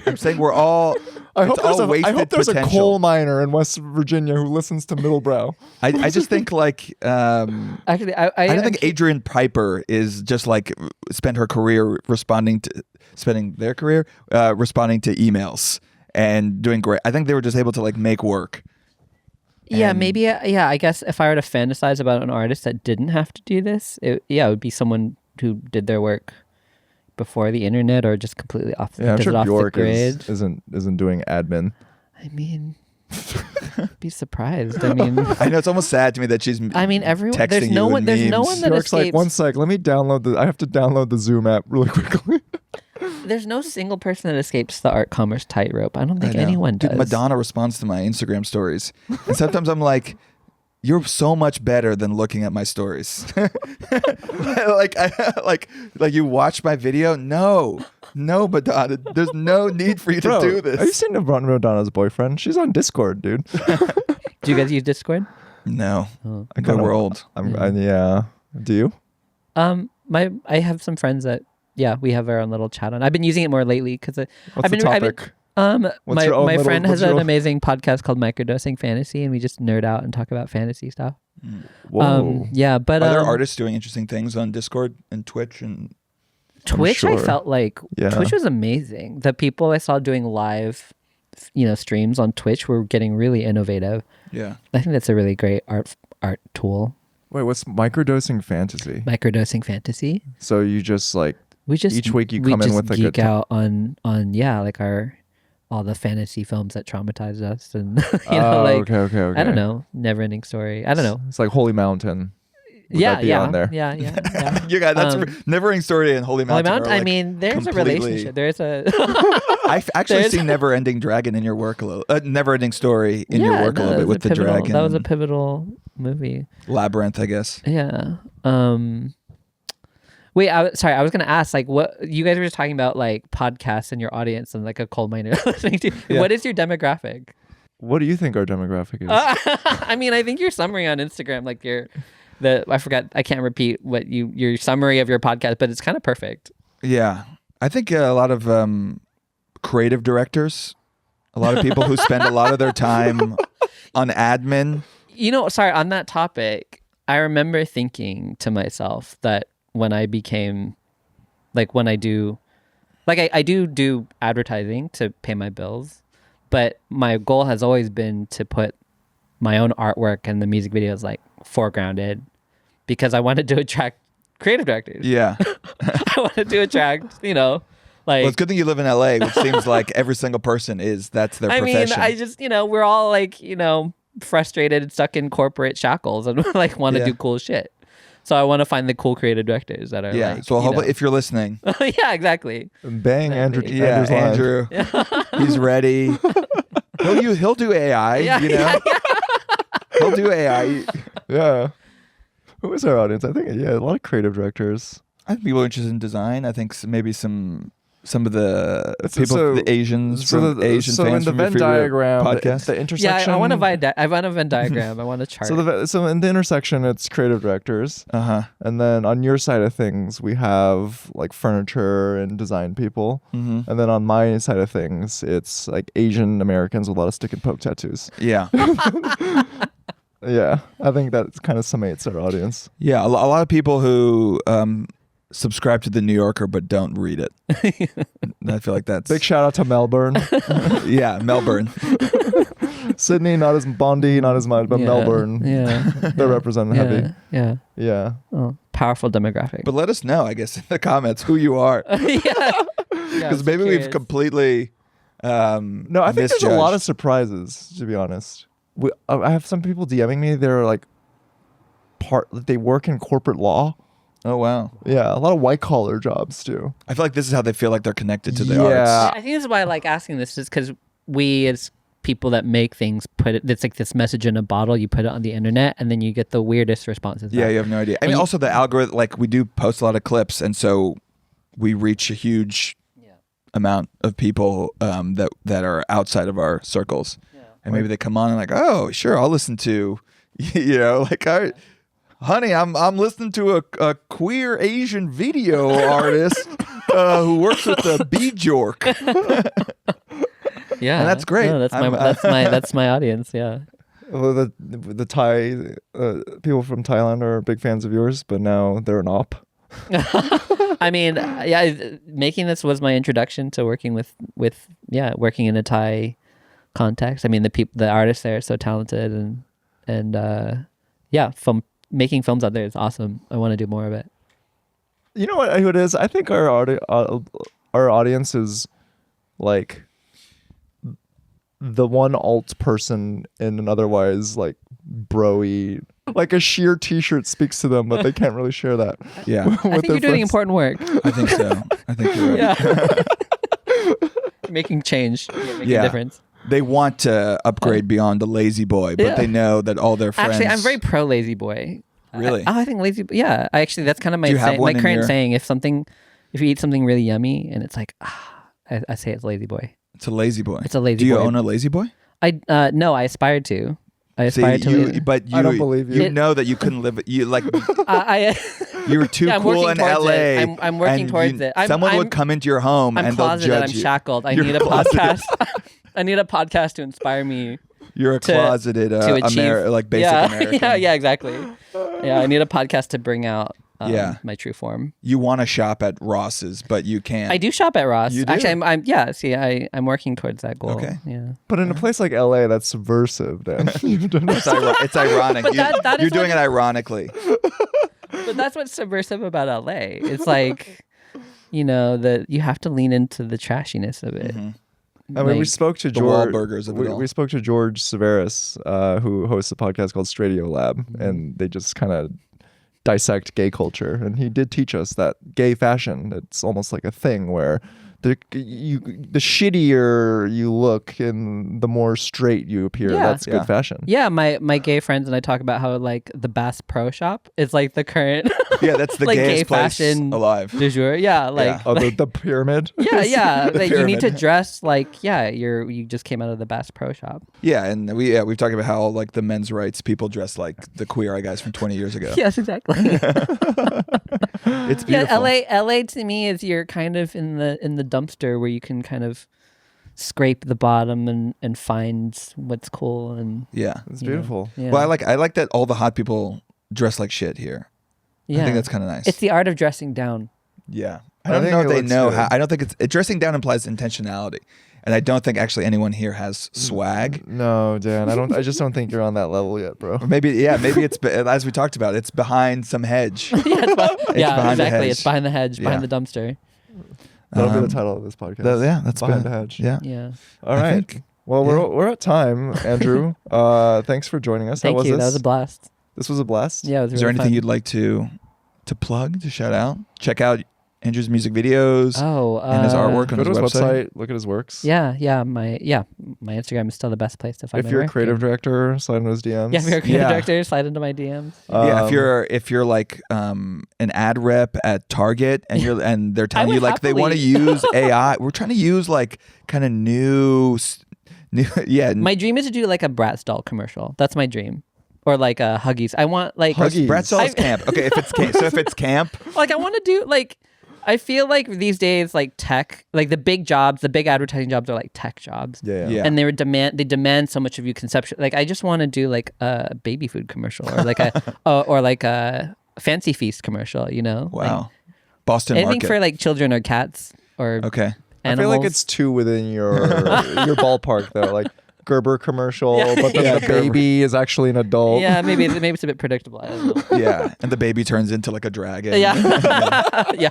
I'm saying we're all. I hope it's all wasted I hope there's a potential. coal miner in West Virginia who listens to Middlebrow. I just think like Actually, I don't think Adrian Piper is just like spending their career responding to emails and doing great. I think they were just able to like make work. Yeah, And- maybe. Yeah, I guess if I were to fantasize about an artist that didn't have to do this, it would be someone who did their work before the internet or just completely off. Yeah, I'm does it sure off Bjork the grid. isn't doing admin. I mean, be surprised. I mean, I know it's almost sad to me that she's. everyone. texting There's no you one. in There's no memes. one that Bjork's like, escapes. one sec, let me download I have to download the Zoom app really quickly. There's no single person that escapes the art commerce tightrope. I don't think I know. anyone Dude, does. Madonna responds to my Instagram stories, and sometimes I'm like, "You're so much better than looking at my stories." like you watch my video? No, Madonna. There's no need for you to do this. Have you seen Madonna's boyfriend? She's on Discord, dude. Do you guys use Discord? No, I but we're old. Yeah. Do you? I have some friends that we have our own little chat on. I've been using it more lately because What's the topic? What's your own my little- friend has what's your an own- amazing podcast called Microdosing Fantasy, and we just nerd out and talk about fantasy stuff. Whoa. Yeah, but Are there artists doing interesting things on Discord and Twitch and? Twitch, I sure. felt like Yeah. Twitch was amazing. The people I saw doing live, streams on Twitch were getting really innovative. Yeah. I think that's a really great art tool. Wait, what's microdosing fantasy? Microdosing Fantasy. So you just like We just each week you we come in just with like geek out on like our all the fantasy films that traumatized us, and like okay. I don't know, Never Ending Story. I don't know. It's like Holy Mountain. Would Yeah, that be yeah, on there? yeah. You got that's Never-Ending Story and Holy Mountain. are, I like, mean, there's a completely- relationship. There's a I've actually seen Never-Ending Dragon in your work a little. Never-Ending Story in your work a little that bit was with a the pivotal- dragon. That was a pivotal movie. Labyrinth, I guess. Yeah. Wait, sorry. I was gonna ask, like, what you guys were just talking about, like podcasts and your audience and like a coal miner listening to. Yeah. What is your demographic? What do you think our demographic is? I mean, I think your summary on Instagram, like I forgot. I can't repeat what your summary of your podcast, but it's kind of perfect. Yeah, I think a lot of creative directors, a lot of people who spend a lot of their time on admin. Sorry, on that topic, I remember thinking to myself that when I became, like, when I do, like, I do advertising to pay my bills, but my goal has always been to put my own artwork and the music videos, like, foregrounded, because I wanted to attract creative directors. Yeah. I wanted to attract, like. Well, it's a good thing you live in LA, which seems like every single person that's their profession. I mean, I just, we're all like, frustrated and stuck in corporate shackles and like want to do cool shit. So I want to find the cool creative directors that are like, so hopefully if you're listening. Yeah, exactly. Bang, Andrew. Exactly. Yeah, Andrew's line. Andrew. He's ready. He'll do AI, Yeah, He'll do AI. Yeah. Who is our audience? I think, a lot of creative directors. I think people are interested in design. I think maybe some of the people, the Asians from Asian so fans in the from your Venn favorite diagram, podcast. the intersection. Yeah, I want a Venn diagram. I want a chart. So in the intersection, it's creative directors. And then on your side of things, we have like furniture and design people. And then on my side of things, it's like Asian Americans with a lot of stick and poke tattoos. Yeah. Yeah, I think that kind of summates our audience. Yeah, a lot of people who subscribe to the New Yorker but don't read it. I feel like that's Big shout out to Melbourne. Yeah, Melbourne. Sydney, not as Bondi, not as much, but Melbourne. Yeah. They're represented heavy. Yeah. Yeah. Oh, powerful demographic. But let us know, I guess, in the comments who you are. Because maybe we've completely No, I think there's a lot of surprises, to be honest. I have some people DMing me. They're like, they work in corporate law. Oh, wow. Yeah, a lot of white collar jobs too. I feel like this is how they feel like they're connected to the Yeah. arts. I think this is why I like asking this, is because we as people that make things it's like this message in a bottle. You put it on the internet, and then you get the weirdest responses. Yeah, back. you have no idea. I mean, also the algorithm, like we do post a lot of clips, and so we reach a huge amount of people that are outside of our circles. And maybe they come on and like, oh, sure, I'll listen to, like, honey, I'm listening to a queer Asian video artist who works with the Bjork. Yeah, And that's great. No, that's my audience. Yeah. Well, the Thai people from Thailand are big fans of yours, but now they're an op. I mean, making this was my introduction to working with working in a Thai context. I mean, the artists there are so talented, and making films out there is awesome. I want to do more of it. You know what it is? I think our audience is like the one alt person in an otherwise like broy, like a sheer t-shirt speaks to them, but they can't really share that. Yeah. I think you're doing important work. I think so. I think you're right. Yeah. Making change, making a difference. They want to upgrade beyond the lazy boy, but they know that all their friends... Actually, I'm very pro lazy boy. Really? I think lazy boy. Yeah, actually, that's kind of my current saying. If you eat something really yummy and it's like, I say it's lazy boy. It's a lazy boy. It's a lazy boy. Do you own a lazy boy? No, I aspired to. I don't believe you. You know that you couldn't live. You like. You were too I'm cool working in towards LA. it. I'm working towards it. Someone would come into your home I'm and they'll closeted. judge I'm you. shackled. I You're need a closeted. podcast. I need a podcast to inspire me. You're a closeted to achieve, like basic American. Yeah, exactly. Yeah, I need a podcast to bring out my true form. You want to shop at Ross's, but you can't. I do shop at Ross. You do? Actually, I'm working towards that goal. Okay. Yeah. But in a place like LA, that's subversive, Dan. It's ironic. But that is you're doing what- it ironically. But that's what's subversive about LA. It's like, that you have to lean into the trashiness of it. Mm-hmm. I mean, we Like, spoke to The George. Wahlburgers of it all. We spoke to George Severus, who hosts a podcast called Stradio Lab, and they just kind of dissect gay culture. And he did teach us that gay fashion, it's almost like a thing where the shittier you look and the more straight you appear. Yeah. That's good fashion. Yeah, my gay friends and I talk about how like the Bass Pro Shop is like the current Yeah, that's the like gayest gay place fashion alive. du jour. Yeah, like Yeah. Oh, the pyramid. yeah. The Like you need to pyramid. dress like you just came out of the Bass Pro Shop. Yeah, and we've talked about how like the men's rights people dress like the Queer Eye guys from 20 years ago. Yes, exactly. It's Yeah, beautiful. LA to me is you're kind of in the dumpster where you can kind of scrape the bottom and find what's cool and Yeah. It's you know, beautiful. yeah. Well, I like that all the hot people dress like shit here. Yeah. I think that's kind of nice. It's the art of dressing down. Yeah. I I don't think know it if they looks know good. how. I don't think dressing down implies intentionality. And I don't think actually anyone here has swag. No, Dan, I just don't think you're on that level yet, bro. Or maybe it's as we talked about, it's behind some hedge. Yeah, behind the exactly. hedge. It's behind the hedge, behind Yeah. the dumpster. That'll be Um, the title of this podcast. Yeah, that's Behind good. the hedge. Yeah. Yeah. All I right. think- Well, yeah. we're at time, Andrew. Thanks for joining us. Thank How was you. this? That was a blast. This was a blast. Yeah, it was Is there really anything fun. you'd like to plug, to shout out? Check out Andrew's music videos Oh, and his artwork on Go to his his website. website. Look at his works. Yeah, my Instagram is still the best place to find If my you're a work. creative director, slide into his DMs. Yeah, if you're a creative Yeah. director, slide into my DMs. Yeah, Um, if you're like an ad rep at Target and they're telling would you like they want to happily- use AI, we're trying to use like kind of new yeah. My dream is to do like a Bratz doll commercial. That's my dream. Or like a Huggies. I want like Huggies. Brett Saul's I- camp. Okay, if it's camp, so if it's camp, like I want to do like I feel like these days like tech, like the big jobs, the big advertising jobs are like tech jobs. Yeah. And they demand so much of you conceptually. Like I just want to do like a baby food commercial or like a or like a Fancy Feast commercial, you know? Like, wow, Boston anything market. for like children or cats or Okay, I feel like it's too within your ballpark though. Like Gerber commercial, Yeah. but then Yeah, the baby is actually an adult. Yeah, maybe it's a bit predictable. I don't know. yeah, and the baby turns into like a dragon. Yeah. yeah.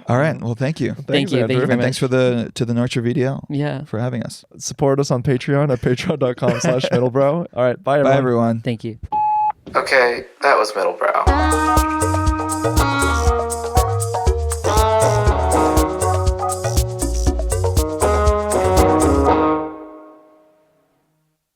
All right. Well, thank you. Thank you. Thank you Andrew. very And thanks much. to the Neutra VDL Yeah. for having us. Support us on Patreon at patreon.com/middlebrow. All right, bye everyone. Bye everyone. Thank you. Okay, that was Middlebrow.